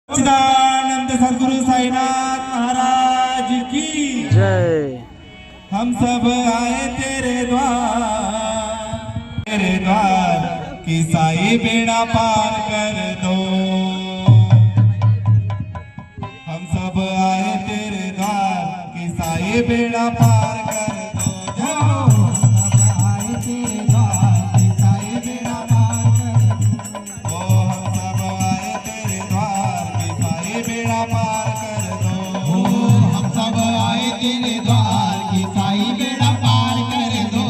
सच्चिदानंद सद्गुरु साईनाथ महाराज की जय। हम सब आए तेरे द्वार कि साई बेड़ा पार कर दो। हम सब आए तेरे द्वार कि साई बेड़ा पार कर दो। हम सब आए तेरे द्वार कि साई बेड़ा पार कर दो। हम सब आए तेरे द्वार कि साई बेड़ा पार कर दो। हम सब आए तेरे द्वार कि साई बेड़ा पार कर दो।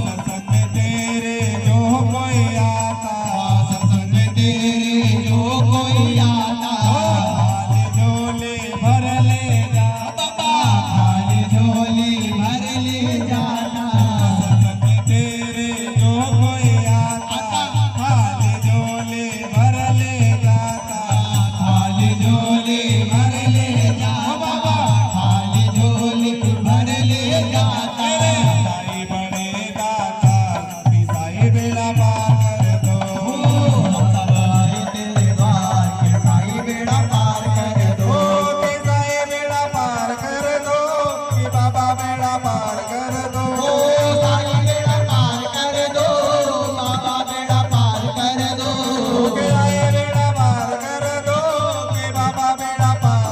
सत्संग में तेरे जो कोई आता, सत्संग में तेरे जो कोई आता, खाली झोली भर ले जा बाबा, खाली झोली भर ले जाना। सत्संग में तेरे जो कोई आता, खाली झोली भर ले जाता, खाली झोली भर ले जा बाबा, खाली झोली भर ले जाता। साई बड़े दाता कि साई बेड़ा पार कर दो। हम सब आए तेरे द्वार कि साई बेड़ा पार कर दो। कि साई बेड़ा पार कर दो, कि बाबा बेड़ा पार कर दो। साई बेड़ा पार कर दो, बाबा बेड़ा पार कर दो। कि साई बेड़ा पार कर दो, कि बाबा बेड़ा पार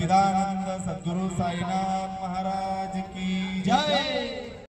सच्चिदानंद सद्गुरु साईनाथ महाराज की जय।